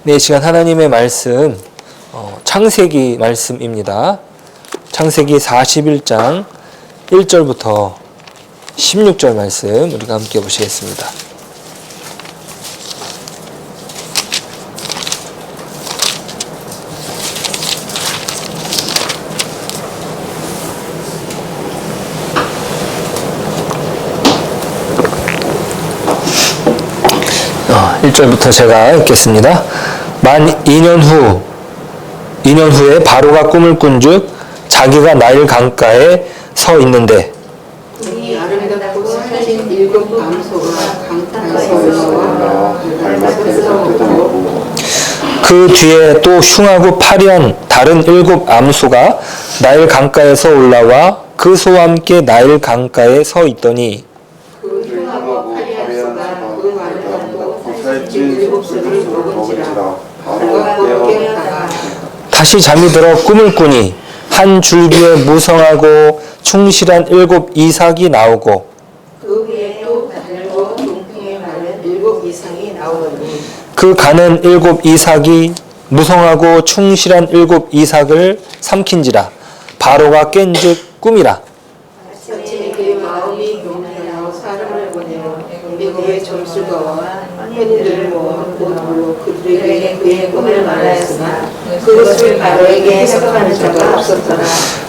네, 이 시간 하나님의 말씀 창세기 말씀입니다. 창세기 41장 1절부터 16절 말씀 우리가 함께 보시겠습니다. 일 1절부터 제가 읽겠습니다. 만 2년 후에 바로가 꿈을 꾼즉 자기가 나일 강가에 서 있는데 이 아름답고 살진 7 암소가 강가에서 올라와 그 뒤에 또 흉하고 파리한 다른 7 암소가 나일 강가에서 올라와 그 소와 함께 나일 강가에 서 있더니 그 흉하고 파리한 소가 그 아름답고 살진 7을 먹은지라 바로가 곧 깨었다가 다시 잠이 들어 꿈을 꾸니 한 줄기에 무성하고 충실한 7 이삭이 나오고 그 위에 또 가늘고 동풍에 마른 7 이상이 나오더니 그 가는 7 이삭이 무성하고 충실한 7 이삭을 삼킨지라 바로가 깬즉 꿈이라. 마침내 그의 마음이 용맹하여 사람을 보내어 미국의 점술가와 현인들을 모아 모두 그들에게 그의 꿈을 말하였으나 그것을 바로에게 해석하는 자가 없었더라.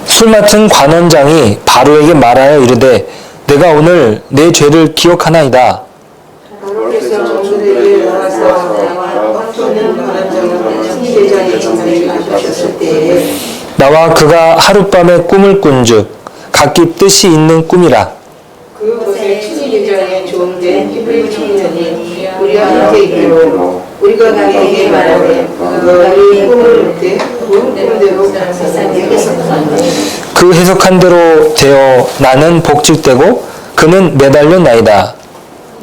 술 맡은 관원장이 바로에게 말하여 이르되 내가 오늘 내 죄를 기억하나이다. 바로께서 종들에게 모아서 나와 뻥뚫는 관원장을 친제자의 자리에 두셨을 때에 나와 그가 하룻밤에 꿈을 꾼즉 각기 뜻이 있는 꿈이라. 그곳에 친제자의 종된 히브리 청년이 우리와 함께 있기로 우리가 그에게 말하되 너희 꿈을 묻되 그 꿈대로 세상에 해석하니 그 해석한 대로 되어 나는 복직되고 그는 매달렸나이다.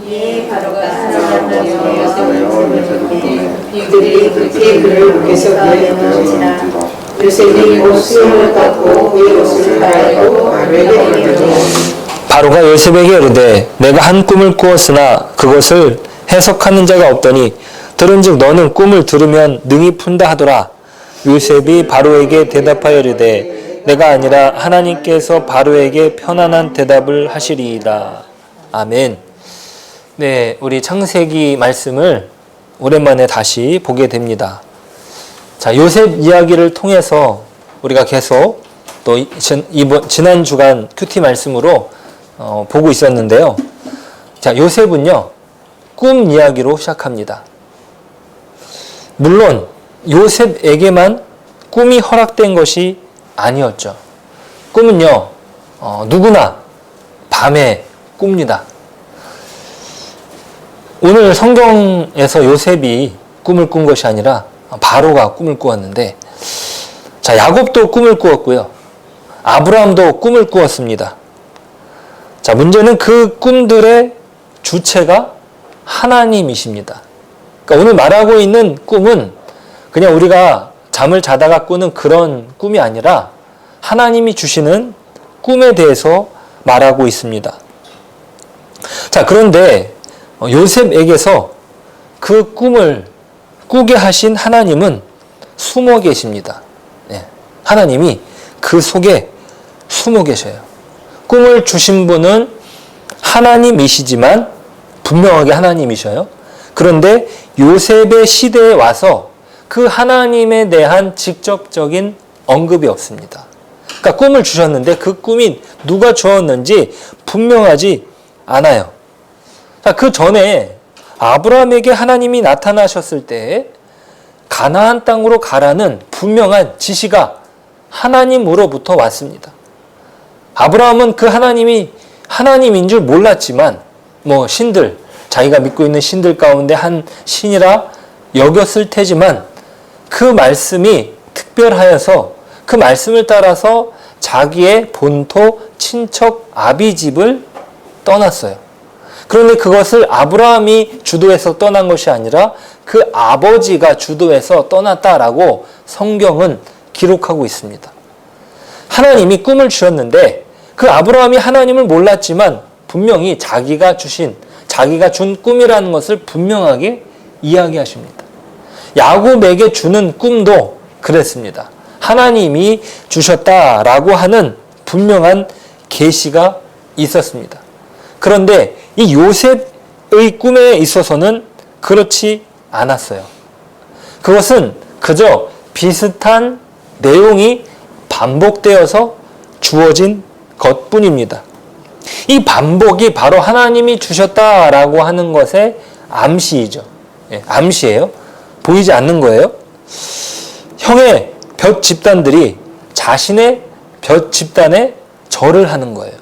이에 바로가 사람을 여성을 이들이 그렇게 그를 묵게서 그에 넣으시나 요셉이 옷 수염을 깎고 그의 옷을 갈아입고 바로에게 이르되 바로가 요셉에게 이르되 내가 한 꿈을 꾸었으나 그것을 해석하는 자가 없더니 들은즉 너는 꿈을 들으면 능히 푼다 하더라. 요셉이 바로에게 대답하여 이르되 내가 아니라 하나님께서 바로에게 편안한 대답을 하시리이다. 아멘. 네, 우리 창세기 말씀을 오랜만에 다시 보게 됩니다. 자, 요셉 이야기를 통해서 우리가 계속 또 지난 주간 큐티 말씀으로 보고 있었는데요. 자, 요셉은요, 꿈 이야기로 시작합니다. 물론 요셉에게만 꿈이 허락된 것이 아니었죠. 꿈은요, 누구나 밤에 꿉니다. 오늘 성경에서 요셉이 꿈을 꾼 것이 아니라 바로가 꿈을 꾸었는데, 자, 야곱도 꿈을 꾸었고요. 아브라함도 꿈을 꾸었습니다. 자, 문제는 그 꿈들의 주체가 하나님이십니다. 그러니까 오늘 말하고 있는 꿈은 그냥 우리가 잠을 자다가 꾸는 그런 꿈이 아니라 하나님이 주시는 꿈에 대해서 말하고 있습니다. 자, 그런데 요셉에게서 그 꿈을 꾸게 하신 하나님은 숨어 계십니다. 네, 하나님이 그 속에 숨어 계셔요. 꿈을 주신 분은 하나님이시지만 분명하게 하나님이셔요. 그런데 요셉의 시대에 와서 그 하나님에 대한 직접적인 언급이 없습니다. 그러니까 꿈을 주셨는데 그 꿈이 누가 주었는지 분명하지 않아요. 자, 그 전에 아브라함에게 하나님이 나타나셨을 때 가나안 땅으로 가라는 분명한 지시가 하나님으로부터 왔습니다. 아브라함은 그 하나님이 하나님인 줄 몰랐지만 신들, 자기가 믿고 있는 신들 가운데 한 신이라 여겼을 테지만 그 말씀이 특별하여서 그 말씀을 따라서 자기의 본토 친척 아비집을 떠났어요. 그런데 그것을 아브라함이 주도해서 떠난 것이 아니라 그 아버지가 주도해서 떠났다라고 성경은 기록하고 있습니다. 하나님이 꿈을 주셨는데 그 아브라함이 하나님을 몰랐지만 분명히 자기가 준 꿈이라는 것을 분명하게 이야기하십니다. 야곱에게 주는 꿈도 그랬습니다. 하나님이 주셨다라고 하는 분명한 계시가 있었습니다. 그런데 이 요셉의 꿈에 있어서는 그렇지 않았어요. 그것은 그저 비슷한 내용이 반복되어서 주어진 것뿐입니다. 이 반복이 바로 하나님이 주셨다라고 하는 것의 암시이죠. 암시예요. 보이지 않는 거예요. 형의 볕 집단들이 자신의 볕 집단에 절을 하는 거예요.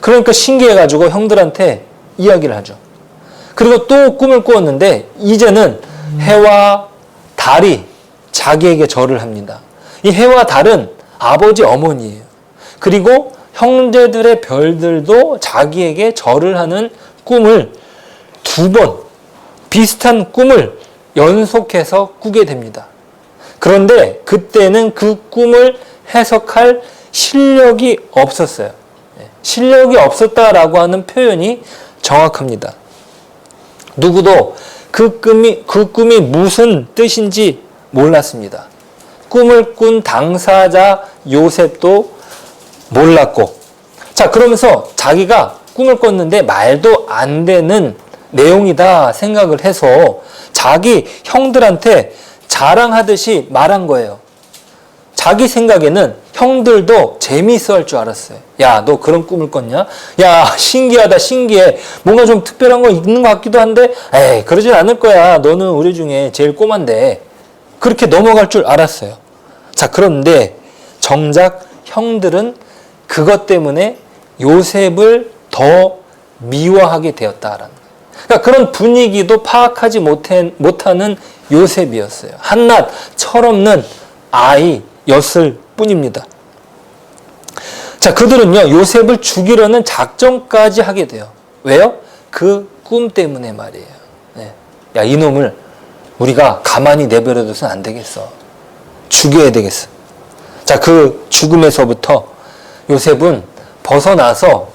그러니까 신기해가지고 형들한테 이야기를 하죠. 그리고 또 꿈을 꾸었는데 이제는 해와 달이 자기에게 절을 합니다. 이 해와 달은 아버지 어머니예요. 그리고 형제들의 별들도 자기에게 절을 하는 꿈을 2번 비슷한 꿈을 연속해서 꾸게 됩니다. 그런데 그때는 그 꿈을 해석할 실력이 없었어요. 실력이 없었다라고 하는 표현이 정확합니다. 누구도 그 꿈이 무슨 뜻인지 몰랐습니다. 꿈을 꾼 당사자 요셉도 몰랐고, 자, 그러면서 자기가 꿈을 꿨는데 말도 안 되는 내용이다 생각을 해서 자기 형들한테 자랑하듯이 말한 거예요. 자기 생각에는 형들도 재미있어 할 줄 알았어요. 야, 너 그런 꿈을 꿨냐? 야, 신기하다, 신기해. 뭔가 좀 특별한 거 있는 것 같기도 한데, 에이, 그러진 않을 거야. 너는 우리 중에 제일 꼬만데. 그렇게 넘어갈 줄 알았어요. 자, 그런데 정작 형들은 그것 때문에 요셉을 더 미워하게 되었다라는 거예요. 그러니까 그런 분위기도 파악하지 못하는 요셉이었어요. 한낱 철없는 아이였을 뿐입니다. 자, 그들은요, 요셉을 죽이려는 작정까지 하게 돼요. 왜요? 그 꿈 때문에 말이에요. 네. 야, 이놈을 우리가 가만히 내버려둬서는 안 되겠어. 죽여야 되겠어. 자, 그 죽음에서부터 요셉은 벗어나서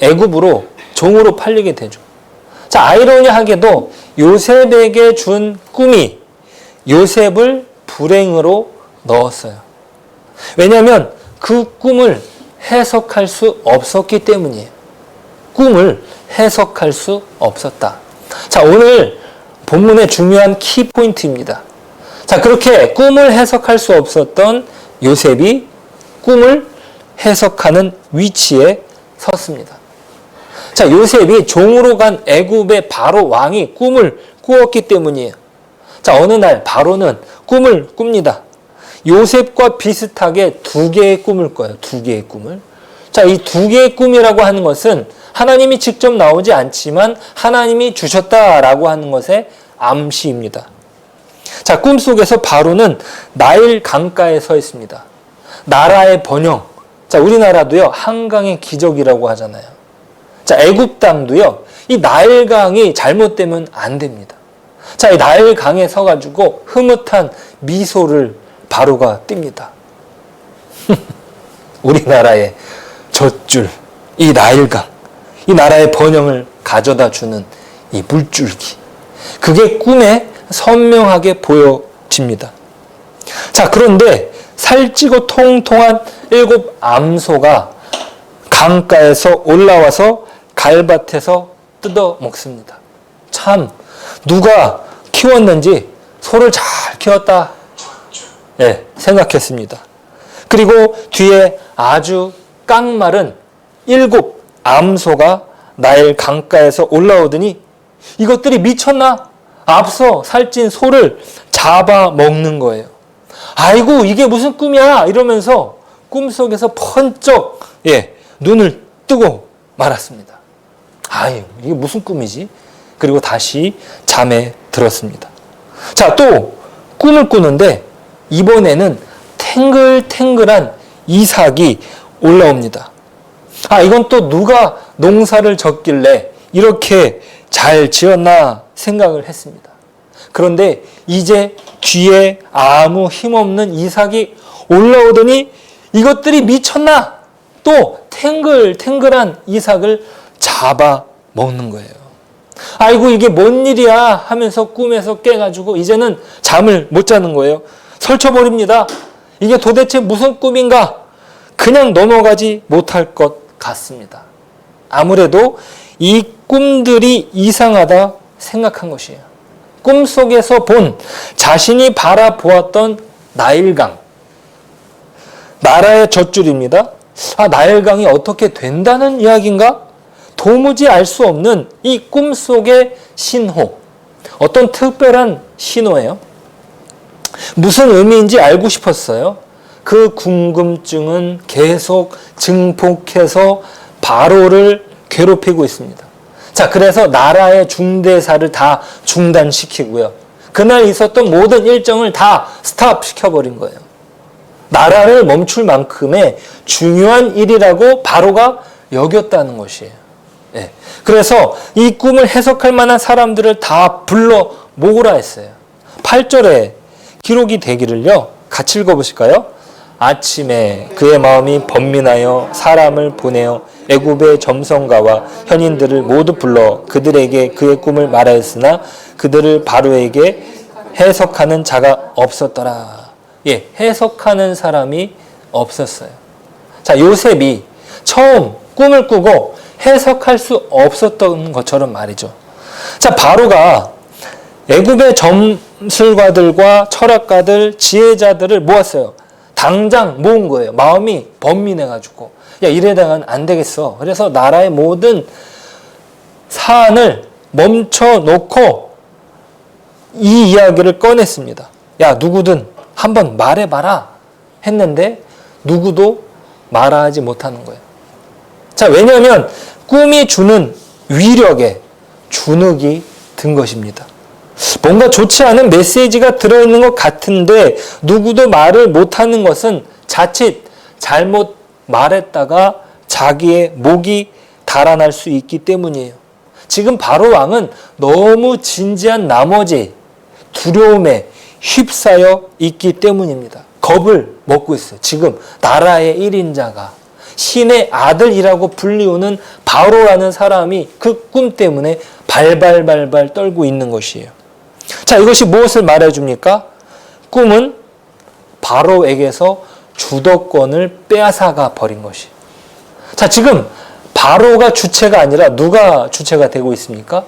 애굽으로 종으로 팔리게 되죠. 자, 아이러니하게도 요셉에게 준 꿈이 요셉을 불행으로 넣었어요. 왜냐하면 그 꿈을 해석할 수 없었기 때문이에요. 꿈을 해석할 수 없었다. 자, 오늘 본문의 중요한 키포인트입니다. 자, 그렇게 꿈을 해석할 수 없었던 요셉이 꿈을 해석하는 위치에 섰습니다. 자, 요셉이 종으로 간 애굽의 바로 왕이 꿈을 꾸었기 때문이에요. 자, 어느 날 바로는 꿈을 꿉니다. 요셉과 비슷하게 2개의 꿈을 꿔요. 2개의 꿈을. 자, 이 2개의 꿈이라고 하는 것은 하나님이 직접 나오지 않지만 하나님이 주셨다라고 하는 것의 암시입니다. 자, 꿈속에서 바로는 나일 강가에 서 있습니다. 나라의 번영. 자, 우리나라도요, 한강의 기적이라고 하잖아요. 자, 애굽 땅도요, 이 나일강이 잘못되면 안 됩니다. 자, 이 나일강에 서가지고 흐뭇한 미소를 바로가 띱니다. 우리나라의 젖줄, 이 나일강, 이 나라의 번영을 가져다 주는 이 물줄기. 그게 꿈에 선명하게 보여집니다. 자, 그런데 살찌고 통통한 7 암소가 강가에서 올라와서 갈밭에서 뜯어 먹습니다. 참, 누가 키웠는지 소를 잘 키웠다. 네, 생각했습니다. 그리고 뒤에 아주 깡마른 7 암소가 나일 강가에서 올라오더니 이것들이 미쳤나? 앞서 살찐 소를 잡아먹는 거예요. 아이고, 이게 무슨 꿈이야? 이러면서 꿈속에서 번쩍 눈을 뜨고 말았습니다. 아유, 이게 무슨 꿈이지? 그리고 다시 잠에 들었습니다. 자, 또 꿈을 꾸는데 이번에는 탱글탱글한 이삭이 올라옵니다. 아, 이건 또 누가 농사를 졌길래 이렇게 잘 지었나 생각을 했습니다. 그런데 이제 뒤에 아무 힘없는 이삭이 올라오더니 이것들이 미쳤나? 또 탱글탱글한 이삭을 잡아 먹는 거예요. 아이고 이게 뭔 일이야 하면서 꿈에서 깨가지고 이제는 잠을 못 자는 거예요. 설쳐버립니다. 이게 도대체 무슨 꿈인가? 그냥 넘어가지 못할 것 같습니다. 아무래도 이 꿈들이 이상하다 생각한 것이에요. 꿈속에서 본 자신이 바라보았던 나일강, 나라의 젖줄입니다. 나일강이 어떻게 된다는 이야기인가? 도무지 알 수 없는 이 꿈속의 신호, 어떤 특별한 신호예요. 무슨 의미인지 알고 싶었어요. 그 궁금증은 계속 증폭해서 바로를 괴롭히고 있습니다. 자, 그래서 나라의 중대사를 다 중단시키고요. 그날 있었던 모든 일정을 다 스탑시켜버린 거예요. 나라를 멈출 만큼의 중요한 일이라고 바로가 여겼다는 것이에요. 네. 그래서 이 꿈을 해석할 만한 사람들을 다 불러 모으라 했어요. 8절에 기록이 되기를요. 같이 읽어보실까요? 아침에 그의 마음이 번민하여 사람을 보내어 애굽의 점성가와 현인들을 모두 불러 그들에게 그의 꿈을 말하였으나 그들을 바로에게 해석하는 자가 없었더라. 예, 해석하는 사람이 없었어요. 자, 요셉이 처음 꿈을 꾸고 해석할 수 없었던 것처럼 말이죠. 자, 바로가 애굽의 점술가들과 철학가들, 지혜자들을 모았어요. 당장 모은 거예요. 마음이 번민해가지고. 야, 이래다간 안 되겠어. 그래서 나라의 모든 사안을 멈춰놓고 이 이야기를 꺼냈습니다. 야, 누구든 한번 말해봐라 했는데 누구도 말하지 못하는 거예요. 자, 왜냐하면 꿈이 주는 위력에 주눅이 든 것입니다. 뭔가 좋지 않은 메시지가 들어있는 것 같은데 누구도 말을 못하는 것은 자칫 잘못 말했다가 자기의 목이 달아날 수 있기 때문이에요. 지금 바로 왕은 너무 진지한 나머지 두려움에 휩싸여 있기 때문입니다. 겁을 먹고 있어요. 지금 나라의 1인자가 신의 아들이라고 불리우는 바로라는 사람이 그 꿈 때문에 발발발발 떨고 있는 것이에요. 자, 이것이 무엇을 말해줍니까? 꿈은 바로에게서 주도권을 빼앗아가 버린 것이에요. 자, 지금 바로가 주체가 아니라 누가 주체가 되고 있습니까?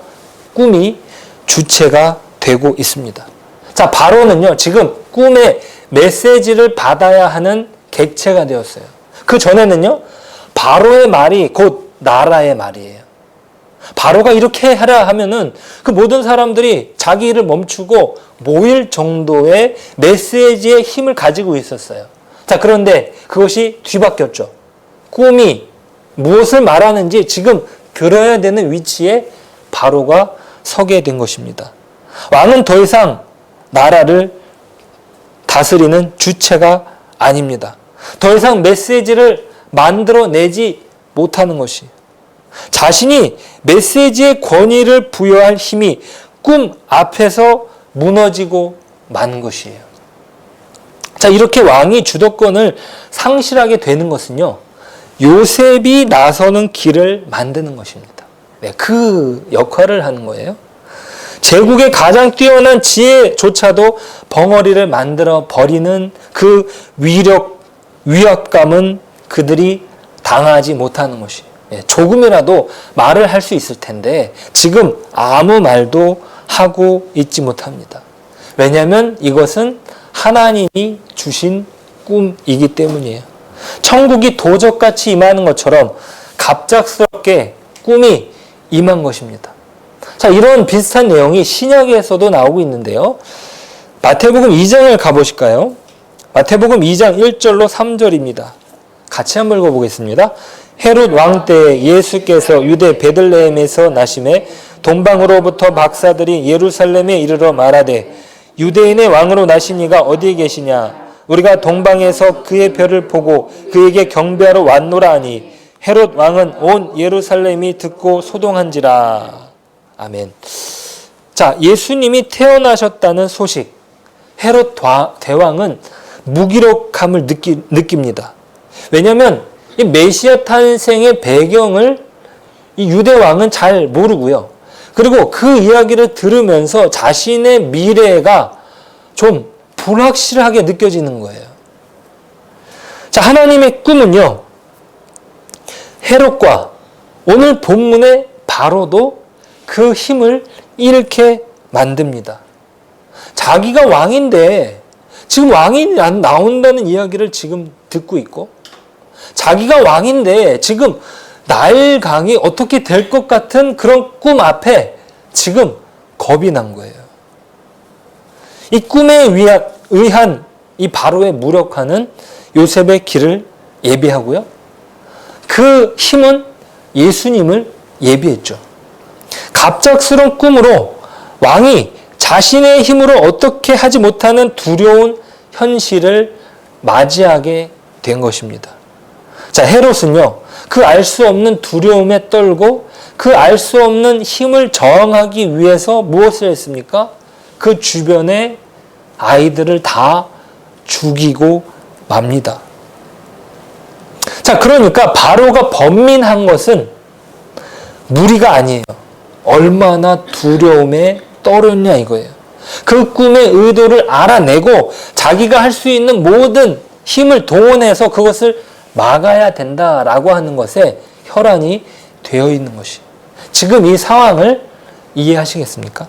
꿈이 주체가 되고 있습니다. 자, 바로는요, 지금 꿈의 메시지를 받아야 하는 객체가 되었어요. 그 전에는요, 바로의 말이 곧 나라의 말이에요. 바로가 이렇게 하라 하면은 그 모든 사람들이 자기 일을 멈추고 모일 정도의 메시지의 힘을 가지고 있었어요. 자, 그런데 그것이 뒤바뀌었죠. 꿈이 무엇을 말하는지 지금 들어야 되는 위치에 바로가 서게 된 것입니다. 왕은 더 이상 나라를 다스리는 주체가 아닙니다. 더 이상 메시지를 만들어내지 못하는 것이, 자신이 메시지의 권위를 부여할 힘이 꿈 앞에서 무너지고 만 것이에요. 자, 이렇게 왕이 주도권을 상실하게 되는 것은요, 요셉이 나서는 길을 만드는 것입니다. 네, 그 역할을 하는 거예요. 제국의 가장 뛰어난 지혜조차도 벙어리를 만들어 버리는 그 위협감은 그들이 당하지 못하는 것이에요. 조금이라도 말을 할 수 있을 텐데 지금 아무 말도 하고 있지 못합니다. 왜냐하면 이것은 하나님이 주신 꿈이기 때문이에요. 천국이 도적같이 임하는 것처럼 갑작스럽게 꿈이 임한 것입니다. 자, 이런 비슷한 내용이 신약에서도 나오고 있는데요. 마태복음 2장을 가보실까요? 마태복음 2장 1절로 3절입니다. 같이 한번 읽어보겠습니다. 헤롯 왕 때 예수께서 유대 베들레헴에서 나심에 동방으로부터 박사들이 예루살렘에 이르러 말하되 유대인의 왕으로 나신 이가 어디에 계시냐? 우리가 동방에서 그의 별을 보고 그에게 경배하러 왔노라 하니 헤롯 왕은 온 예루살렘이 듣고 소동한지라. 아멘. 자, 예수님이 태어나셨다는 소식, 헤롯 대왕은 무기력함을 느낍니다. 왜냐하면 이 메시아 탄생의 배경을 이 유대 왕은 잘 모르고요. 그리고 그 이야기를 들으면서 자신의 미래가 좀 불확실하게 느껴지는 거예요. 자, 하나님의 꿈은요, 헤롯과 오늘 본문의 바로도 그 힘을 잃게 만듭니다. 자기가 왕인데 지금 왕이 나온다는 이야기를 지금 듣고 있고, 자기가 왕인데 지금 나일 강이 어떻게 될 것 같은 그런 꿈 앞에 지금 겁이 난 거예요. 이 꿈에 의한 이 바로의 무력화는 요셉의 길을 예비하고요. 그 힘은 예수님을 예비했죠. 갑작스러운 꿈으로 왕이 자신의 힘으로 어떻게 하지 못하는 두려운 현실을 맞이하게 된 것입니다. 자, 헤롯은요, 그 알 수 없는 두려움에 떨고 그 알 수 없는 힘을 저항하기 위해서 무엇을 했습니까? 그 주변의 아이들을 다 죽이고 맙니다. 자, 그러니까 바로가 번민한 것은 무리가 아니에요. 얼마나 두려움에 떨었냐 이거예요. 그 꿈의 의도를 알아내고 자기가 할 수 있는 모든 힘을 동원해서 그것을 막아야 된다라고 하는 것에 혈안이 되어 있는 것이. 지금 이 상황을 이해하시겠습니까?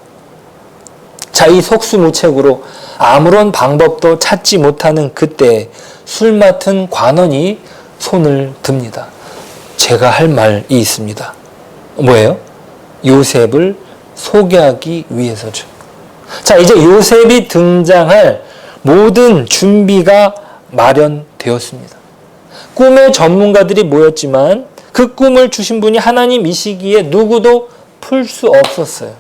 자, 이 속수무책으로 아무런 방법도 찾지 못하는 그때 술 맡은 관원이 손을 듭니다. 제가 할 말이 있습니다. 뭐예요? 요셉을 소개하기 위해서죠. 자, 이제 요셉이 등장할 모든 준비가 마련되었습니다. 꿈의 전문가들이 모였지만 그 꿈을 주신 분이 하나님이시기에 누구도 풀 수 없었어요.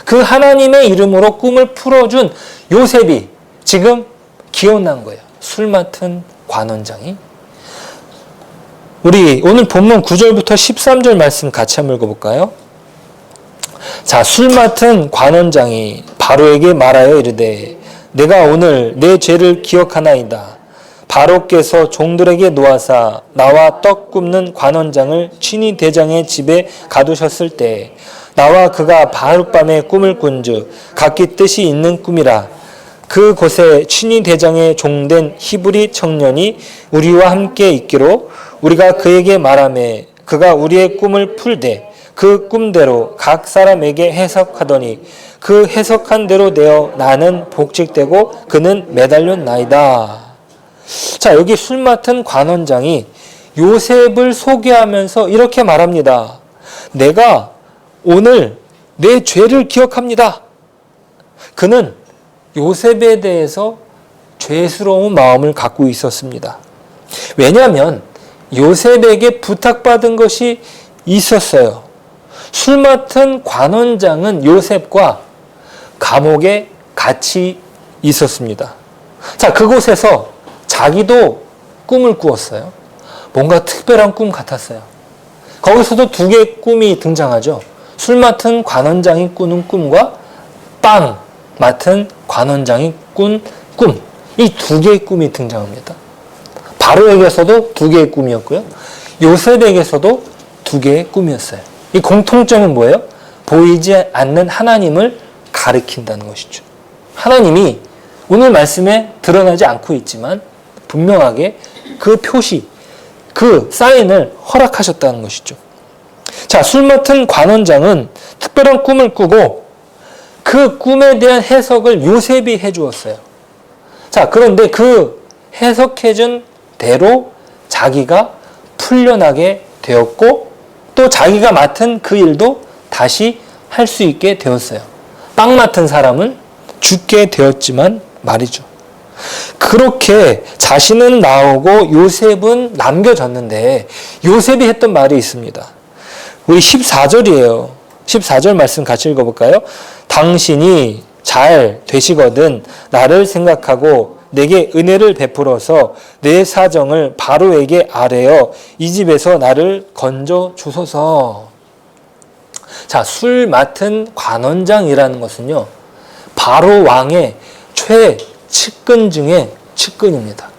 그 하나님의 이름으로 꿈을 풀어준 요셉이 지금 기어난 거예요. 술 맡은 관원장이. 우리 오늘 본문 9절부터 13절 말씀 같이 한번 읽어볼까요? 자, 술 맡은 관원장이 바로에게 말하여 이르되 내가 오늘 내 죄를 기억하나이다. 바로께서 종들에게 놓아사 나와 떡 굽는 관원장을 친히 대장의 집에 가두셨을 때 나와 그가 바룻밤에 꿈을 꾼즉 각기 뜻이 있는 꿈이라. 그곳에 친히 대장의 종된 히브리 청년이 우리와 함께 있기로 우리가 그에게 말하매 그가 우리의 꿈을 풀되 그 꿈대로 각 사람에게 해석하더니 그 해석한 대로 되어 나는 복직되고 그는 매달렸나이다. 자, 여기 술 맡은 관원장이 요셉을 소개하면서 이렇게 말합니다. 내가 오늘 내 죄를 기억합니다. 그는 요셉에 대해서 죄스러운 마음을 갖고 있었습니다. 왜냐하면 요셉에게 부탁받은 것이 있었어요. 술 맡은 관원장은 요셉과 감옥에 같이 있었습니다. 자, 그곳에서 자기도 꿈을 꾸었어요. 뭔가 특별한 꿈 같았어요. 거기서도 두 개의 꿈이 등장하죠. 술 맡은 관원장이 꾸는 꿈과 빵 맡은 관원장이 꾼 꿈. 이 두 개의 꿈이 등장합니다. 바로에게서도 두 개의 꿈이었고요. 요셉에게서도 두 개의 꿈이었어요. 이 공통점은 뭐예요? 보이지 않는 하나님을 가리킨다는 것이죠. 하나님이 오늘 말씀에 드러나지 않고 있지만 분명하게 그 표시, 그 사인을 허락하셨다는 것이죠. 자, 술 맡은 관원장은 특별한 꿈을 꾸고 그 꿈에 대한 해석을 요셉이 해주었어요. 자, 그런데 그 해석해준 대로 자기가 풀려나게 되었고 또 자기가 맡은 그 일도 다시 할 수 있게 되었어요. 빵 맡은 사람은 죽게 되었지만 말이죠. 그렇게 자신은 나오고 요셉은 남겨졌는데 요셉이 했던 말이 있습니다. 우리 14절이에요. 14절 말씀 같이 읽어볼까요? 당신이 잘 되시거든 나를 생각하고 내게 은혜를 베풀어서 내 사정을 바로에게 아뢰어 이 집에서 나를 건져 주소서. 자, 술 맡은 관원장이라는 것은요, 바로 왕의 최측근 중에 측근입니다.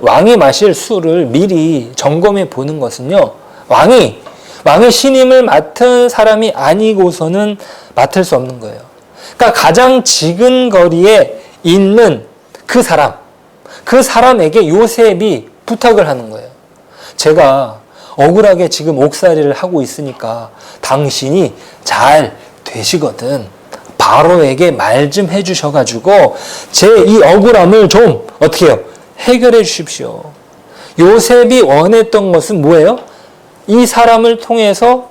왕이 마실 술을 미리 점검해 보는 것은요, 왕이 왕의 신임을 맡은 사람이 아니고서는 맡을 수 없는 거예요. 그러니까 가장 지근거리에 있는 그 사람에게 요셉이 부탁을 하는 거예요. 제가 억울하게 지금 옥살이를 하고 있으니까 당신이 잘 되시거든. 바로에게 말 좀 해주셔가지고 제 이 억울함을 좀 어떻게 해요? 해결해 주십시오. 요셉이 원했던 것은 뭐예요? 이 사람을 통해서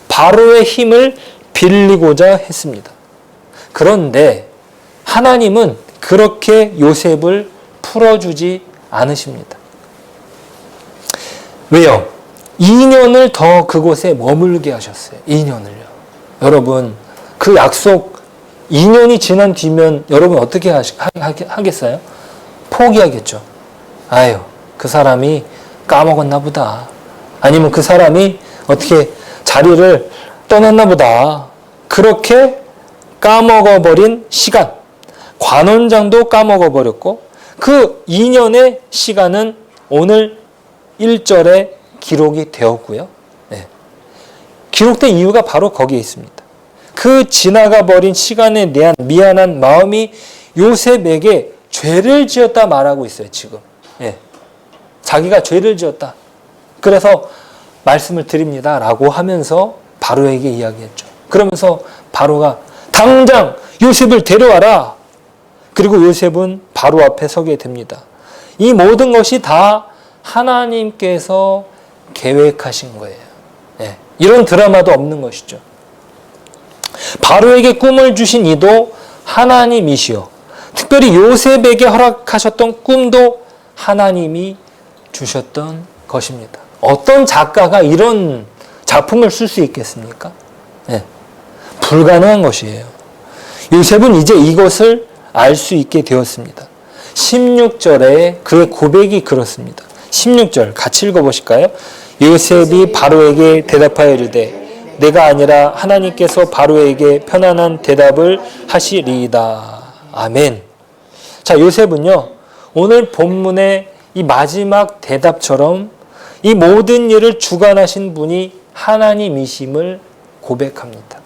바로의 힘을 빌리고자 했습니다. 그런데 하나님은 그렇게 요셉을 풀어주지 않으십니다. 왜요? 2년을 더 그곳에 머물게 하셨어요. 2년을요. 여러분, 그 약속 2년이 지난 뒤면 여러분 어떻게 하겠어요? 포기하겠죠. 아유, 그 사람이 까먹었나 보다. 아니면 그 사람이 어떻게 자리를 떠났나 보다. 그렇게 까먹어버린 시간. 관원장도 까먹어버렸고 그 2년의 시간은 오늘 1절에 기록이 되었고요. 네. 기록된 이유가 바로 거기에 있습니다. 그 지나가 버린 시간에 대한 미안한 마음이 요셉에게 죄를 지었다 말하고 있어요, 지금. 예. 자기가 죄를 지었다. 그래서 말씀을 드립니다. 라고 하면서 바로에게 이야기했죠. 그러면서 바로가 당장 요셉을 데려와라. 그리고 요셉은 바로 앞에 서게 됩니다. 이 모든 것이 다 하나님께서 계획하신 거예요. 예. 이런 드라마도 없는 것이죠. 바로에게 꿈을 주신 이도 하나님이시요. 특별히 요셉에게 허락하셨던 꿈도 하나님이 주셨던 것입니다. 어떤 작가가 이런 작품을 쓸 수 있겠습니까? 네. 불가능한 것이에요. 요셉은 이제 이것을 알 수 있게 되었습니다. 16절에 그의 고백이 그렇습니다. 16절 같이 읽어보실까요? 요셉이 바로에게 대답하여 이르되 내가 아니라 하나님께서 바로에게 편안한 대답을 하시리이다. 아멘. 자, 요셉은요, 오늘 본문의 이 마지막 대답처럼 이 모든 일을 주관하신 분이 하나님이심을 고백합니다.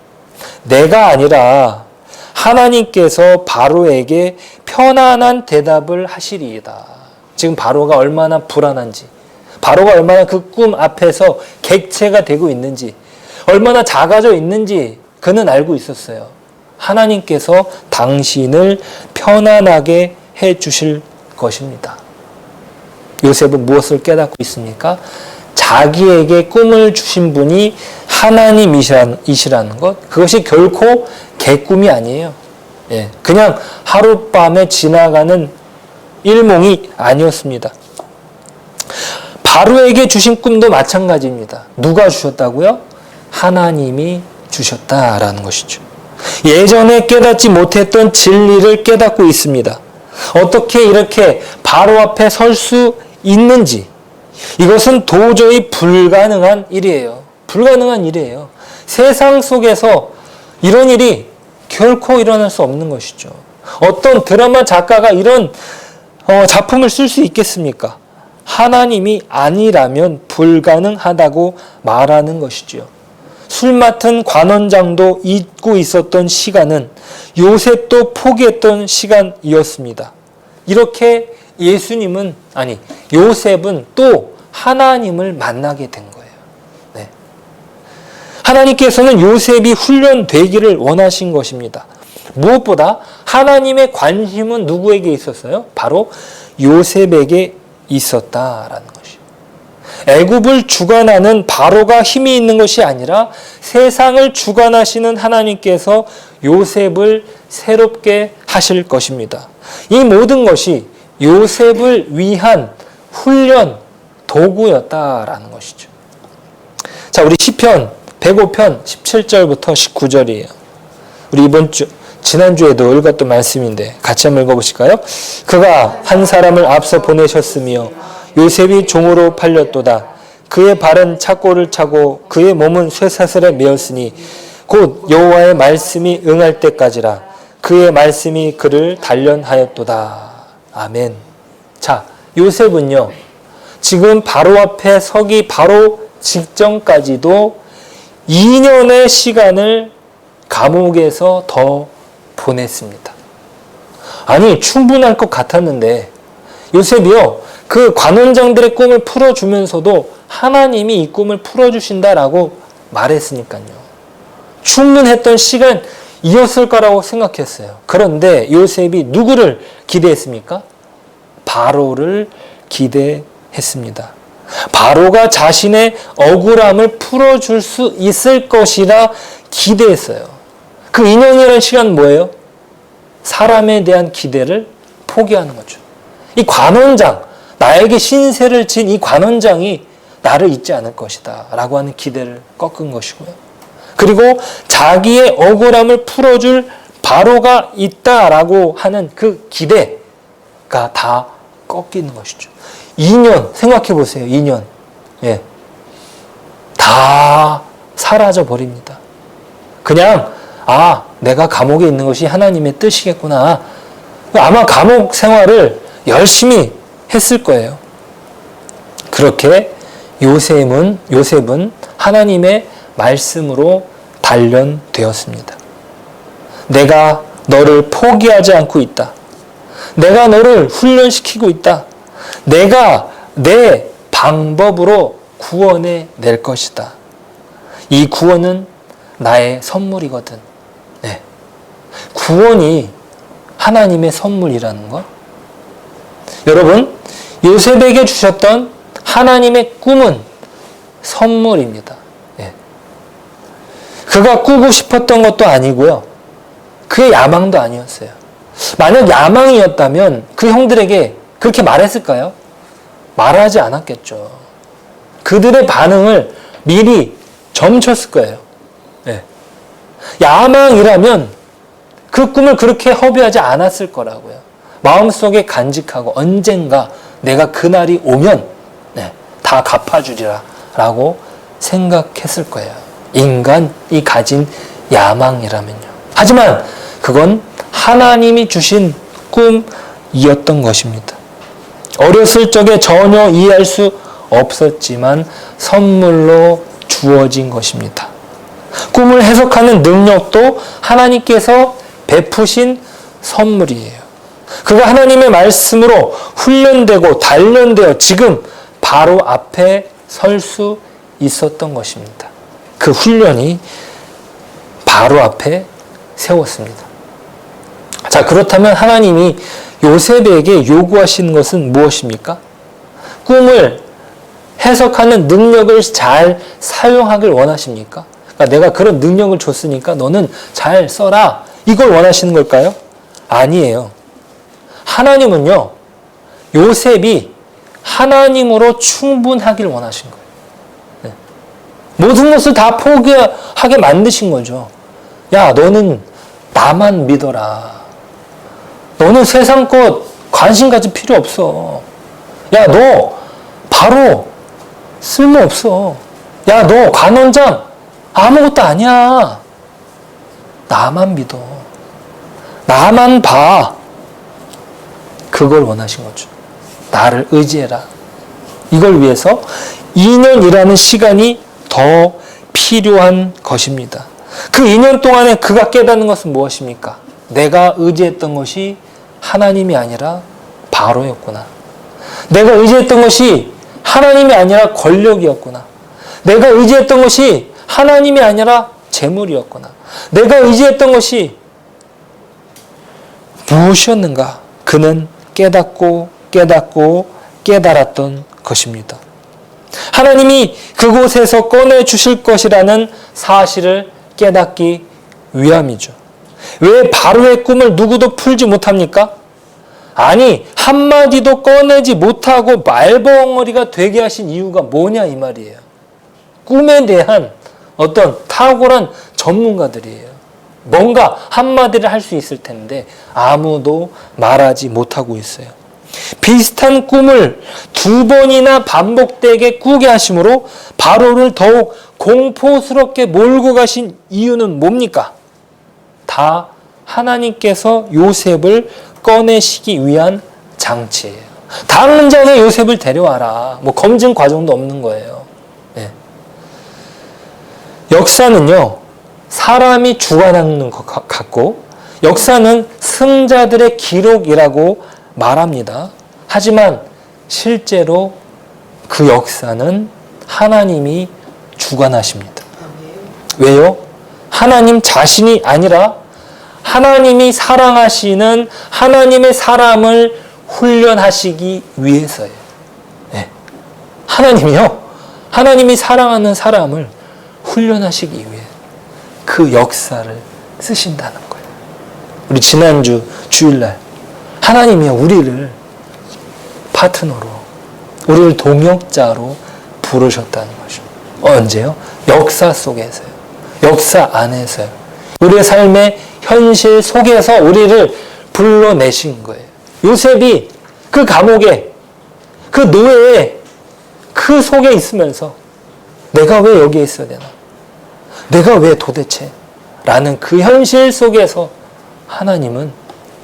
내가 아니라 하나님께서 바로에게 편안한 대답을 하시리이다. 지금 바로가 얼마나 불안한지, 바로가 얼마나 그 꿈 앞에서 객체가 되고 있는지, 얼마나 작아져 있는지 그는 알고 있었어요. 하나님께서 당신을 편안하게 해 주실 것입니다. 요셉은 무엇을 깨닫고 있습니까? 자기에게 꿈을 주신 분이 하나님이시라는 것, 그것이 결코 개꿈이 아니에요. 예, 그냥 하룻밤에 지나가는 일몽이 아니었습니다. 바로에게 주신 꿈도 마찬가지입니다. 누가 주셨다고요? 하나님이 주셨다라는 것이죠. 예전에 깨닫지 못했던 진리를 깨닫고 있습니다. 어떻게 이렇게 바로 앞에 설 수 있는지, 이것은 도저히 불가능한 일이에요. 불가능한 일이에요. 세상 속에서 이런 일이 결코 일어날 수 없는 것이죠. 어떤 드라마 작가가 이런 작품을 쓸 수 있겠습니까? 하나님이 아니라면 불가능하다고 말하는 것이지요. 술 맡은 관원장도 잊고 있었던 시간은 요셉도 포기했던 시간이었습니다. 이렇게 요셉은 또 하나님을 만나게 된 거예요. 네. 하나님께서는 요셉이 훈련되기를 원하신 것입니다. 무엇보다 하나님의 관심은 누구에게 있었어요? 바로 요셉에게 있었다라는 것이요. 애굽을 주관하는 바로가 힘이 있는 것이 아니라 세상을 주관하시는 하나님께서 요셉을 새롭게 하실 것입니다. 이 모든 것이 요셉을 위한 훈련 도구였다라는 것이죠. 자, 우리 시편 105편 17절부터 19절이에요. 우리 지난주에도 읽었던 말씀인데 같이 한번 읽어보실까요? 그가 한 사람을 앞서 보내셨으며 요셉이 종으로 팔렸도다. 그의 발은 착고를 차고 그의 몸은 쇠사슬에 매었으니 곧 여호와의 말씀이 응할 때까지라. 그의 말씀이 그를 단련하였도다. 아멘. 자, 요셉은요, 지금 바로 앞에 서기 바로 직전까지도 2년의 시간을 감옥에서 더 보냈습니다. 아니, 충분할 것 같았는데 요셉이요, 그 관원장들의 꿈을 풀어주면서도 하나님이 이 꿈을 풀어주신다라고 말했으니까요. 충분했던 시간이었을 거라고 생각했어요. 그런데 요셉이 누구를 기대했습니까? 바로를 기대했습니다. 바로가 자신의 억울함을 풀어줄 수 있을 것이라 기대했어요. 그 2년이라는 시간 뭐예요? 사람에 대한 기대를 포기하는 거죠. 이 관원장, 나에게 신세를 진 이 관원장이 나를 잊지 않을 것이다 라고 하는 기대를 꺾은 것이고요. 그리고 자기의 억울함을 풀어줄 바로가 있다라고 하는 그 기대가 다 꺾이는 것이죠. 2년 생각해 보세요. 2년. 예. 다 사라져 버립니다. 그냥 내가 감옥에 있는 것이 하나님의 뜻이겠구나. 아마 감옥 생활을 열심히 했을 거예요. 그렇게 요셉은 하나님의 말씀으로 단련되었습니다. 내가 너를 포기하지 않고 있다. 내가 너를 훈련시키고 있다. 내가 내 방법으로 구원해 낼 것이다. 이 구원은 나의 선물이거든. 네. 구원이 하나님의 선물이라는 것. 여러분, 요셉에게 주셨던 하나님의 꿈은 선물입니다. 네. 그가 꾸고 싶었던 것도 아니고요. 그의 야망도 아니었어요. 만약 야망이었다면 그 형들에게 그렇게 말했을까요? 말하지 않았겠죠. 그들의 반응을 미리 점쳤을 거예요. 네. 야망이라면 그 꿈을 그렇게 허비하지 않았을 거라고요. 마음속에 간직하고 언젠가 내가 그날이 오면 다 갚아주리라 라고 생각했을 거예요. 인간이 가진 야망이라면요. 하지만 그건 하나님이 주신 꿈이었던 것입니다. 어렸을 적에 전혀 이해할 수 없었지만 선물로 주어진 것입니다. 꿈을 해석하는 능력도 하나님께서 베푸신 선물이에요. 그가 하나님의 말씀으로 훈련되고 단련되어 지금 바로 앞에 설 수 있었던 것입니다. 그 훈련이 바로 앞에 세웠습니다. 자, 그렇다면 하나님이 요셉에게 요구하시는 것은 무엇입니까? 꿈을 해석하는 능력을 잘 사용하길 원하십니까? 그러니까 내가 그런 능력을 줬으니까 너는 잘 써라. 이걸 원하시는 걸까요? 아니에요. 하나님은요, 요셉이 하나님으로 충분하길 원하신 거예요. 네. 모든 것을 다 포기하게 만드신 거죠. 야, 너는 나만 믿어라. 너는 세상 것 관심 가질 필요 없어. 야, 너 바로 쓸모없어. 야, 너 관원장 아무것도 아니야. 나만 믿어. 나만 봐. 그걸 원하신 거죠. 나를 의지해라. 이걸 위해서 2년이라는 시간이 더 필요한 것입니다. 그 2년 동안에 그가 깨닫는 것은 무엇입니까? 내가 의지했던 것이 하나님이 아니라 바로였구나. 내가 의지했던 것이 하나님이 아니라 권력이었구나. 내가 의지했던 것이 하나님이 아니라 재물이었구나. 내가 의지했던 것이 무엇이었는가? 그는 깨달았던 것입니다. 하나님이 그곳에서 꺼내 주실 것이라는 사실을 깨닫기 위함이죠. 왜 바로의 꿈을 누구도 풀지 못합니까? 아니, 한마디도 꺼내지 못하고 말벙어리가 되게 하신 이유가 뭐냐 이 말이에요. 꿈에 대한 어떤 탁월한 전문가들이에요. 뭔가 한마디를 할 수 있을 텐데 아무도 말하지 못하고 있어요. 비슷한 꿈을 2번이나 반복되게 꾸게 하심으로 바로를 더욱 공포스럽게 몰고 가신 이유는 뭡니까? 다 하나님께서 요셉을 꺼내시기 위한 장치예요. 당장에 요셉을 데려와라. 뭐 검증 과정도 없는 거예요. 네. 역사는요, 사람이 주관하는 것 같고, 역사는 승자들의 기록이라고 말합니다. 하지만 실제로 그 역사는 하나님이 주관하십니다. 왜요? 하나님 자신이 아니라 하나님이 사랑하시는 하나님의 사람을 훈련하시기 위해서예요. 네. 하나님이 사랑하는 사람을 훈련하시기 위해 그 역사를 쓰신다는 거예요. 우리 지난주 주일날 하나님이요, 우리를 파트너로, 우리를 동역자로 부르셨다는 것이죠. 언제요? 역사 속에서요. 역사 안에서요. 우리의 삶의 현실 속에서 우리를 불러내신 거예요. 요셉이 그 감옥에, 그 노예에, 그 속에 있으면서 내가 왜 여기에 있어야 되나? 내가 왜 도대체? 라는 그 현실 속에서 하나님은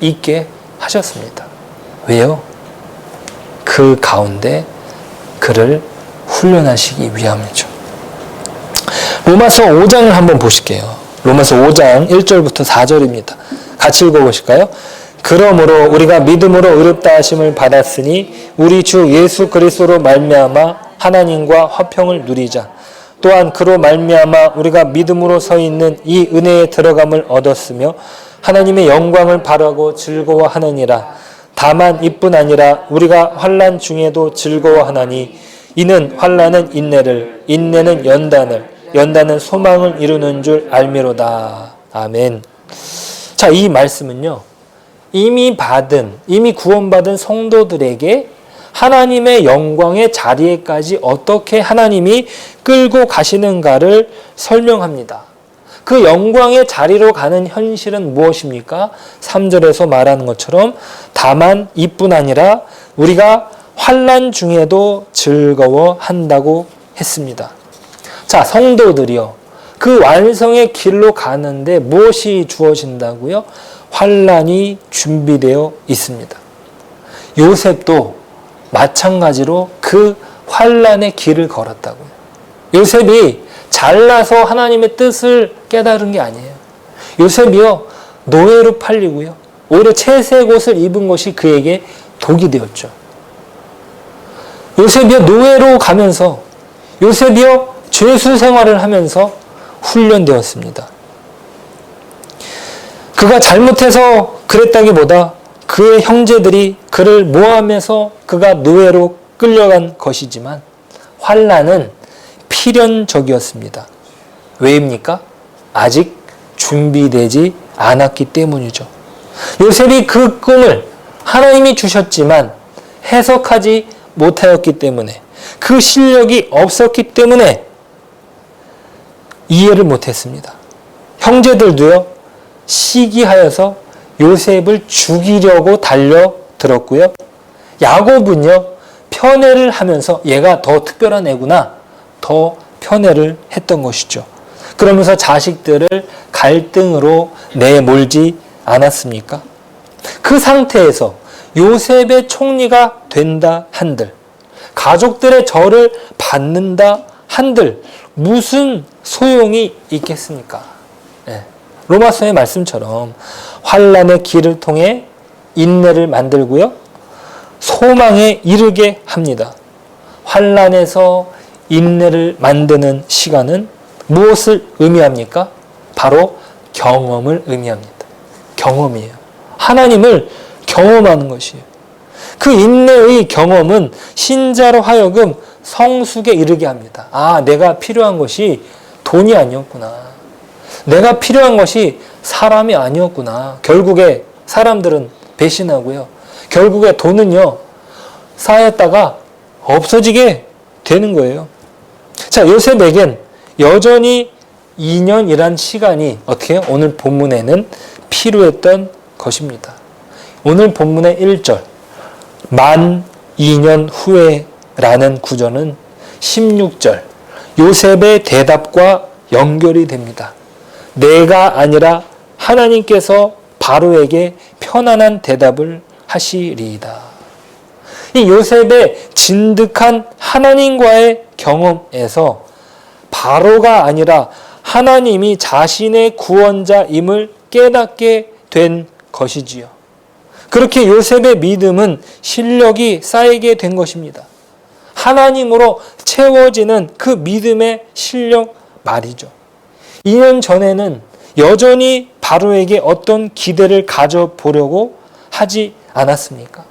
있게 하셨습니다. 왜요? 그 가운데 그를 훈련하시기 위함이죠. 로마서 5장을 한번 보실게요. 로마서 5장 1절부터 4절입니다. 같이 읽어보실까요? 그러므로 우리가 믿음으로 의롭다 하심을 받았으니 우리 주 예수 그리스도로 말미암아 하나님과 화평을 누리자. 또한 그로 말미암아 우리가 믿음으로 서 있는 이 은혜에 들어감을 얻었으며 하나님의 영광을 바라고 즐거워하느니라. 다만 이뿐 아니라 우리가 환난 중에도 즐거워하나니 이는 환난은 인내를, 인내는 연단을, 연단은 소망을 이루는 줄 알미로다. 아멘. 자, 이 말씀은요, 이미 구원받은 성도들에게 하나님의 영광의 자리에까지 어떻게 하나님이 끌고 가시는가를 설명합니다. 그 영광의 자리로 가는 현실은 무엇입니까? 3절에서 말하는 것처럼 다만 이뿐 아니라 우리가 환난 중에도 즐거워한다고 했습니다. 자, 성도들이요, 그 완성의 길로 가는데 무엇이 주어진다고요? 환난이 준비되어 있습니다. 요셉도 마찬가지로 그 환난의 길을 걸었다고요. 요셉이 잘나서 하나님의 뜻을 깨달은 게 아니에요. 요셉이요, 노예로 팔리고요, 오히려 채색 옷을 입은 것이 그에게 독이 되었죠. 요셉이요, 노예로 가면서, 요셉이요, 죄수 생활을 하면서 훈련되었습니다. 그가 잘못해서 그랬다기보다 그의 형제들이 그를 모함해서 그가 노예로 끌려간 것이지만 환난은 필연적이었습니다. 왜입니까? 아직 준비되지 않았기 때문이죠. 요셉이 그 꿈을 하나님이 주셨지만 해석하지 못하였기 때문에, 그 실력이 없었기 때문에 이해를 못했습니다. 형제들도요, 시기하여서 요셉을 죽이려고 달려들었고요. 야곱은요, 편애를 하면서 얘가 더 특별한 애구나, 더 편애를 했던 것이죠. 그러면서 자식들을 갈등으로 내몰지 않았습니까? 그 상태에서 요셉의 총리가 된다 한들, 가족들의 절을 받는다 한들 무슨 소용이 있겠습니까? 네. 로마서의 말씀처럼 환난의 길을 통해 인내를 만들고요, 소망에 이르게 합니다. 환난에서 인내를 만드는 시간은 무엇을 의미합니까? 바로 경험을 의미합니다. 경험이에요. 하나님을 경험하는 것이에요. 그 인내의 경험은 신자로 하여금 성숙에 이르게 합니다. 아, 내가 필요한 것이 돈이 아니었구나. 내가 필요한 것이 사람이 아니었구나. 결국에 사람들은 배신하고요, 결국에 돈은요, 쌓였다가 없어지게 되는 거예요. 자, 요셉에겐 여전히 2년이란 시간이 어떻게 해요? 오늘 본문에는 필요했던 것입니다. 오늘 본문의 1절, 만 2년 후에라는 구절은 16절 요셉의 대답과 연결이 됩니다. 내가 아니라 하나님께서 바로에게 편안한 대답을 하시리이다. 이 요셉의 진득한 하나님과의 경험에서 바로가 아니라 하나님이 자신의 구원자임을 깨닫게 된 것이지요. 그렇게 요셉의 믿음은 실력이 쌓이게 된 것입니다. 하나님으로 채워지는 그 믿음의 실력 말이죠. 2년 전에는 여전히 바로에게 어떤 기대를 가져보려고 하지 않았습니까?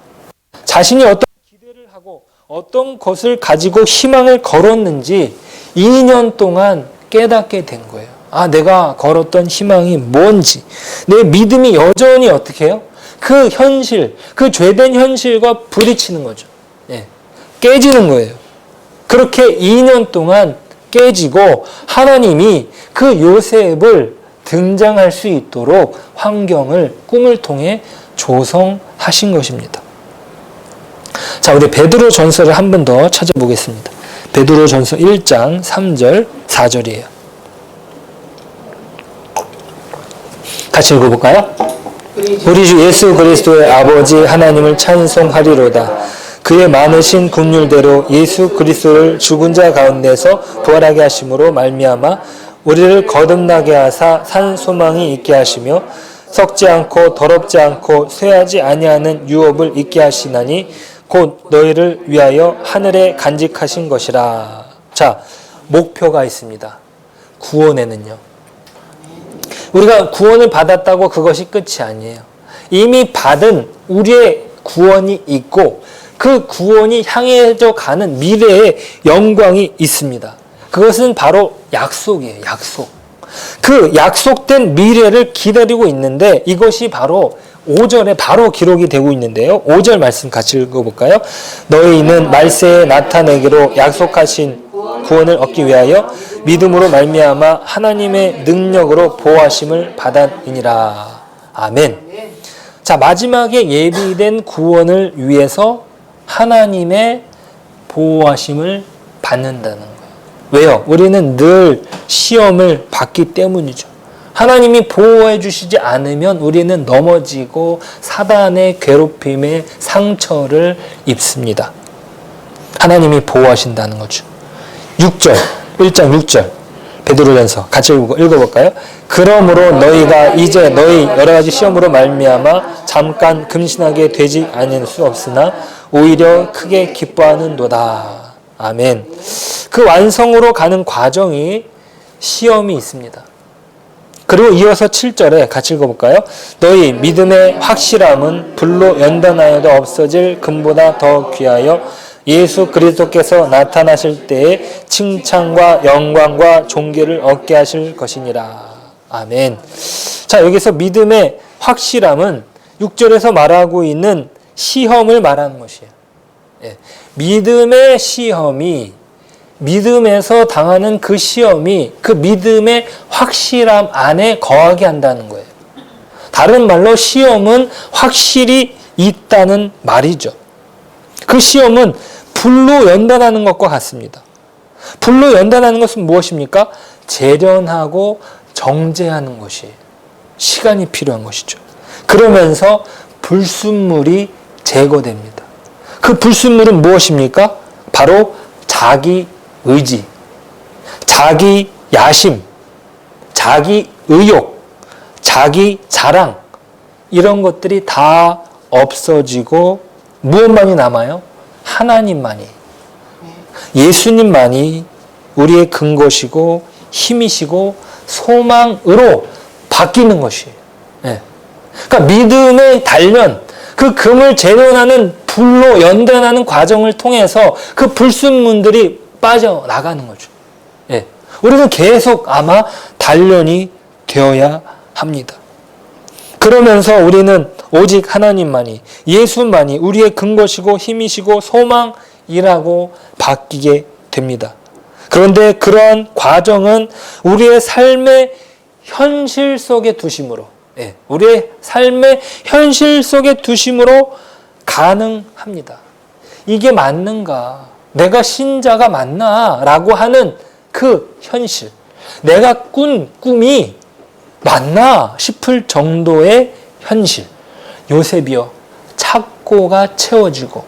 자신이 어떤 기대를 하고 어떤 것을 가지고 희망을 걸었는지 2년 동안 깨닫게 된 거예요. 아, 내가 걸었던 희망이 뭔지, 내 믿음이 여전히 어떻게 해요? 그 현실, 그 죄된 현실과 부딪히는 거죠. 예, 깨지는 거예요. 그렇게 2년 동안 깨지고 하나님이 그 요셉을 등장할 수 있도록 환경을 꿈을 통해 조성하신 것입니다. 자, 우리 베드로 전서를 한 번 더 찾아보겠습니다. 베드로 전서 1장 3절 4절이에요. 같이 읽어볼까요? 우리 주 예수 그리스도의 아버지 하나님을 찬송하리로다. 그의 많으신 긍휼대로 예수 그리스도를 죽은 자 가운데서 부활하게 하심으로 말미암아 우리를 거듭나게 하사 산 소망이 있게 하시며 썩지 않고 더럽지 않고 쇠하지 아니하는 유업을 있게 하시나니 곧 너희를 위하여 하늘에 간직하신 것이라. 자, 목표가 있습니다. 구원에는요. 우리가 구원을 받았다고 그것이 끝이 아니에요. 이미 받은 우리의 구원이 있고 그 구원이 향해져 가는 미래의 영광이 있습니다. 그것은 바로 약속이에요. 약속. 그 약속된 미래를 기다리고 있는데 이것이 바로 5절에 바로 기록이 되고 있는데요. 5절 말씀 같이 읽어볼까요? 너희는 말세에 나타내기로 약속하신 구원을 얻기 위하여 믿음으로 말미암아 하나님의 능력으로 보호하심을 받았느니라. 아멘. 자, 마지막에 예비된 구원을 위해서 하나님의 보호하심을 받는다는 거예요. 왜요? 우리는 늘 시험을 받기 때문이죠. 하나님이 보호해 주시지 않으면 우리는 넘어지고 사단의 괴롭힘에 상처를 입습니다. 하나님이 보호하신다는 거죠. 6절, 1장 6절 베드로전서 같이 읽어볼까요? 그러므로 너희가 이제 너희 여러 가지 시험으로 말미암아 잠깐 금신하게 되지 않을 수 없으나 오히려 크게 기뻐하는도다. 아멘. 그 완성으로 가는 과정이 시험이 있습니다. 그리고 이어서 7절에 같이 읽어볼까요? 너희 믿음의 확실함은 불로 연단하여도 없어질 금보다 더 귀하여 예수 그리스도께서 나타나실 때에 칭찬과 영광과 존귀를 얻게 하실 것이니라. 아멘. 자, 여기서 믿음의 확실함은 6절에서 말하고 있는 시험을 말하는 것이에요. 예. 믿음의 시험이, 믿음에서 당하는 그 시험이 그 믿음의 확실함 안에 거하게 한다는 거예요. 다른 말로 시험은 확실히 있다는 말이죠. 그 시험은 불로 연단하는 것과 같습니다. 불로 연단하는 것은 무엇입니까? 재련하고 정제하는 것이에요. 시간이 필요한 것이죠. 그러면서 불순물이 제거됩니다. 그 불순물은 무엇입니까? 바로 자기 의지, 자기 야심, 자기 의욕, 자기 자랑, 이런 것들이 다 없어지고 무엇만이 남아요? 하나님만이, 예수님만이 우리의 근거시고 힘이시고 소망으로 바뀌는 것이에요. 네. 그러니까 믿음의 단련, 그 금을 재련하는 불로 연단하는 과정을 통해서 그 불순물들이 빠져나가는 거죠. 예. 우리는 계속 아마 단련이 되어야 합니다. 그러면서 우리는 오직 하나님만이, 예수만이 우리의 근거시고 힘이시고 소망이라고 바뀌게 됩니다. 그런데 그러한 과정은 우리의 삶의 현실 속에 두심으로, 예, 우리의 삶의 현실 속에 두심으로 가능합니다. 이게 맞는가? 내가 신자가 맞나? 라고 하는 그 현실. 내가 꾼 꿈이 맞나? 싶을 정도의 현실. 요셉이요. 착고가 채워지고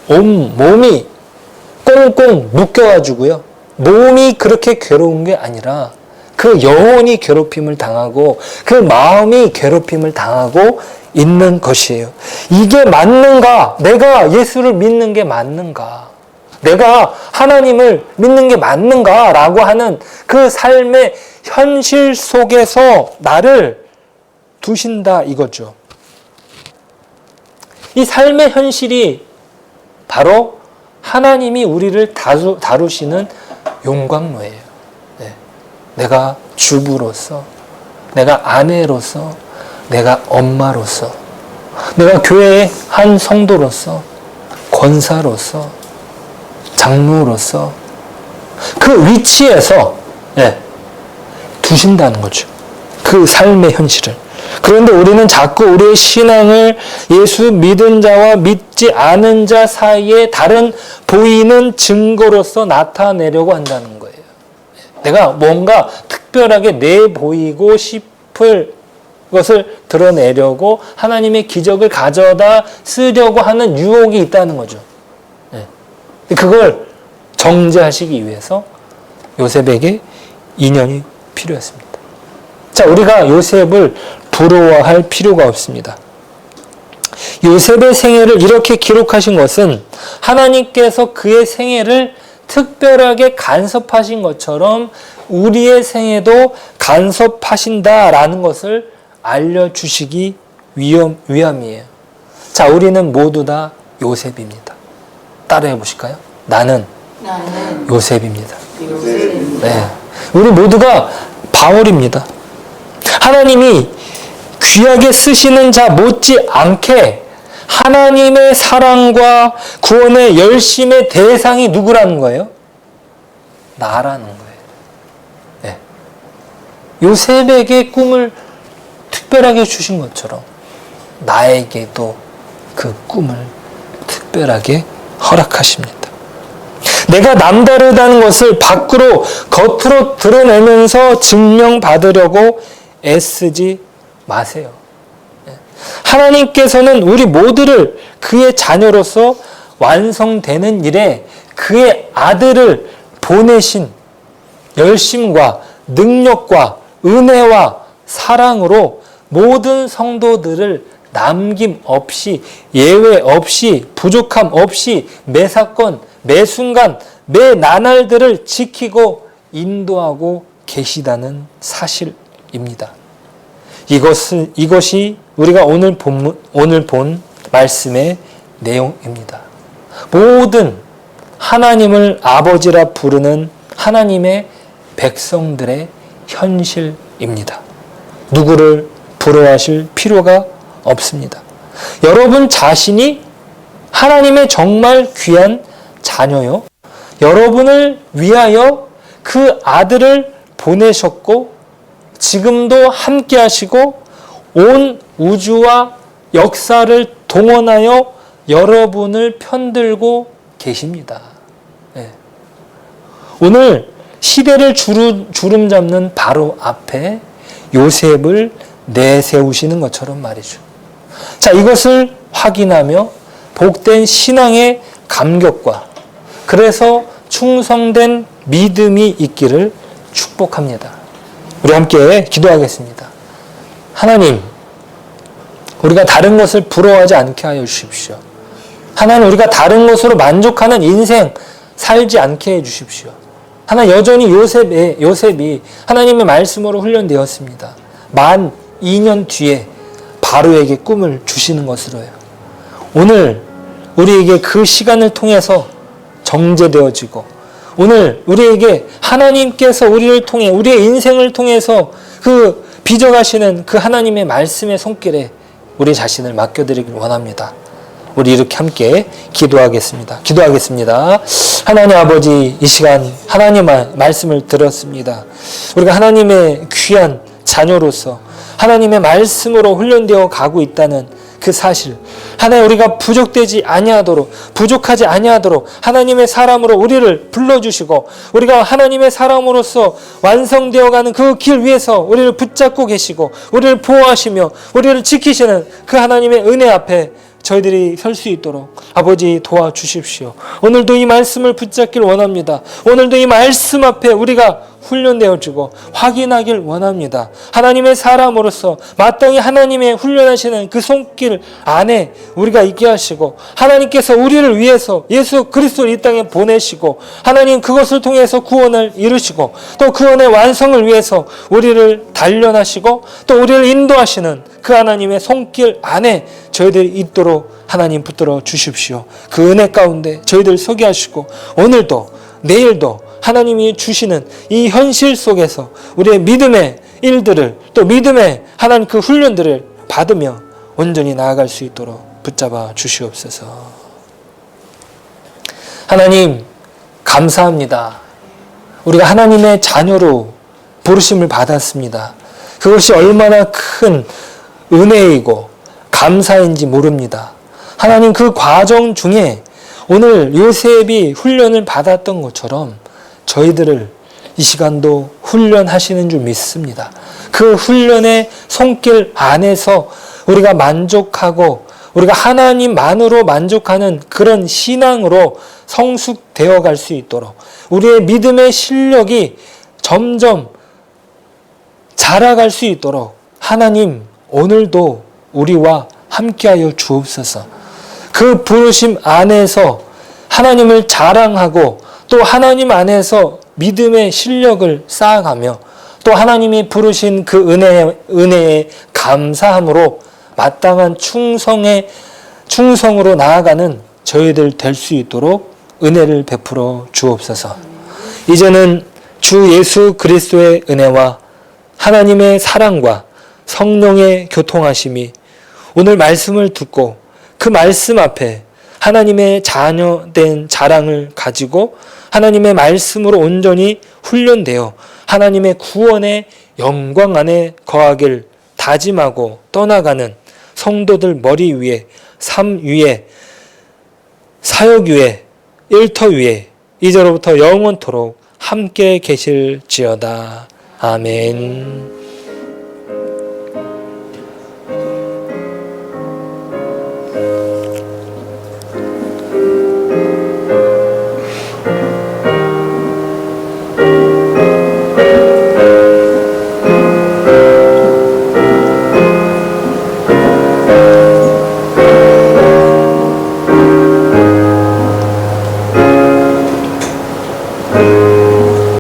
온 몸이 꽁꽁 묶여가지고요. 몸이 그렇게 괴로운 게 아니라 그 영혼이 괴롭힘을 당하고 그 마음이 괴롭힘을 당하고 있는 것이에요. 이게 맞는가? 내가 예수를 믿는 게 맞는가? 내가 하나님을 믿는 게 맞는가? 라고 하는 그 삶의 현실 속에서 나를 두신다 이거죠. 이 삶의 현실이 바로 하나님이 우리를 다루시는 용광로예요. 네. 내가 주부로서, 내가 아내로서, 내가 엄마로서, 내가 교회의 한 성도로서, 권사로서, 장로로서 그 위치에서 두신다는 거죠. 그 삶의 현실을. 그런데 우리는 자꾸 우리의 신앙을 예수 믿은 자와 믿지 않은 자 사이에 다른 보이는 증거로서 나타내려고 한다는 거예요. 내가 뭔가 특별하게 내보이고 싶을 것을 드러내려고 하나님의 기적을 가져다 쓰려고 하는 유혹이 있다는 거죠. 그걸 정죄하시기 위해서 요셉에게 인연이 필요했습니다. 자, 우리가 요셉을 부러워할 필요가 없습니다. 요셉의 생애를 이렇게 기록하신 것은 하나님께서 그의 생애를 특별하게 간섭하신 것처럼 우리의 생애도 간섭하신다라는 것을 알려주시기 위함이에요. 자, 우리는 모두 다 요셉입니다. 따라해 보실까요? 나는 요셉입니다. 네. 우리 모두가 바울입니다. 하나님이 귀하게 쓰시는 자 못지 않게 하나님의 사랑과 구원의 열심의 대상이 누구라는 거예요? 나라는 거예요. 네. 요셉에게 꿈을 특별하게 주신 것처럼 나에게도 그 꿈을 특별하게 허락하십니다. 내가 남다르다는 것을 밖으로 겉으로 드러내면서 증명받으려고 애쓰지 마세요. 하나님께서는 우리 모두를 그의 자녀로서 완성되는 일에 그의 아들을 보내신 열심과 능력과 은혜와 사랑으로 모든 성도들을 남김없이 예외 없이 부족함 없이 매 사건 매 순간 매 나날들을 지키고 인도하고 계시다는 사실입니다. 이것이 우리가 오늘 본 말씀의 내용입니다. 모든 하나님을 아버지라 부르는 하나님의 백성들의 현실입니다. 누구를 부러워하실 필요가 없습니다. 여러분 자신이 하나님의 정말 귀한 자녀요. 여러분을 위하여 그 아들을 보내셨고 지금도 함께 하시고 온 우주와 역사를 동원하여 여러분을 편들고 계십니다. 네. 오늘 시대를 주름 잡는 바로 앞에 요셉을 내세우시는 것처럼 말이죠. 자, 이것을 확인하며 복된 신앙의 감격과 그래서 충성된 믿음이 있기를 축복합니다. 우리 함께 기도하겠습니다. 하나님, 우리가 다른 것을 부러워하지 않게 하여 주십시오. 하나님, 우리가 다른 것으로 만족하는 인생 살지 않게 해 주십시오. 하나님, 여전히 요셉이 하나님의 말씀으로 훈련되었습니다. 만 2년 뒤에 바로에게 꿈을 주시는 것으로요. 오늘 우리에게 그 시간을 통해서 정제되어지고 오늘 우리에게 하나님께서 우리를 통해 우리의 인생을 통해서 그 빚어가시는 그 하나님의 말씀의 손길에 우리 자신을 맡겨드리길 원합니다. 우리 이렇게 함께 기도하겠습니다. 하나님 아버지, 이 시간 하나님의 말씀을 들었습니다. 우리가 하나님의 귀한 자녀로서 하나님의 말씀으로 훈련되어 가고 있다는 그 사실, 하나님 우리가 부족하지 아니하도록 하나님의 사람으로 우리를 불러주시고 우리가 하나님의 사람으로서 완성되어가는 그 길 위에서 우리를 붙잡고 계시고 우리를 보호하시며 우리를 지키시는 그 하나님의 은혜 앞에 저희들이 설 수 있도록 아버지 도와주십시오. 오늘도 이 말씀을 붙잡길 원합니다. 오늘도 이 말씀 앞에 우리가 훈련되어지고 확인하길 원합니다. 하나님의 사람으로서 마땅히 하나님의 훈련하시는 그 손길 안에 우리가 있게 하시고, 하나님께서 우리를 위해서 예수 그리스도를 이 땅에 보내시고, 하나님 그것을 통해서 구원을 이루시고, 또 구원의 완성을 위해서 우리를 단련하시고 또 우리를 인도하시는 그 하나님의 손길 안에 저희들이 있도록 하나님 붙들어 주십시오. 그 은혜 가운데 저희들 서게 하시고, 오늘도 내일도 하나님이 주시는 이 현실 속에서 우리의 믿음의 일들을, 또 믿음의 하나님 그 훈련들을 받으며 온전히 나아갈 수 있도록 붙잡아 주시옵소서. 하나님 감사합니다. 우리가 하나님의 자녀로 부르심을 받았습니다. 그것이 얼마나 큰 은혜이고 감사인지 모릅니다. 하나님 그 과정 중에 오늘 요셉이 훈련을 받았던 것처럼 저희들을 이 시간도 훈련하시는 줄 믿습니다. 그 훈련의 손길 안에서 우리가 만족하고 우리가 하나님만으로 만족하는 그런 신앙으로 성숙되어 갈 수 있도록 우리의 믿음의 실력이 점점 자라갈 수 있도록 하나님 오늘도 우리와 함께하여 주옵소서. 그 부르심 안에서 하나님을 자랑하고 또 하나님 안에서 믿음의 실력을 쌓아가며 또 하나님이 부르신 그 은혜에 감사함으로 마땅한 충성으로 나아가는 저희들 될 수 있도록 은혜를 베풀어 주옵소서. 이제는 주 예수 그리스도의 은혜와 하나님의 사랑과 성령의 교통하심이 오늘 말씀을 듣고 그 말씀 앞에 하나님의 자녀된 자랑을 가지고 하나님의 말씀으로 온전히 훈련되어 하나님의 구원의 영광 안에 거하길 다짐하고 떠나가는 성도들 머리 위에, 삶 위에, 사역 위에, 일터 위에 이제로부터 영원토록 함께 계실지어다. 아멘.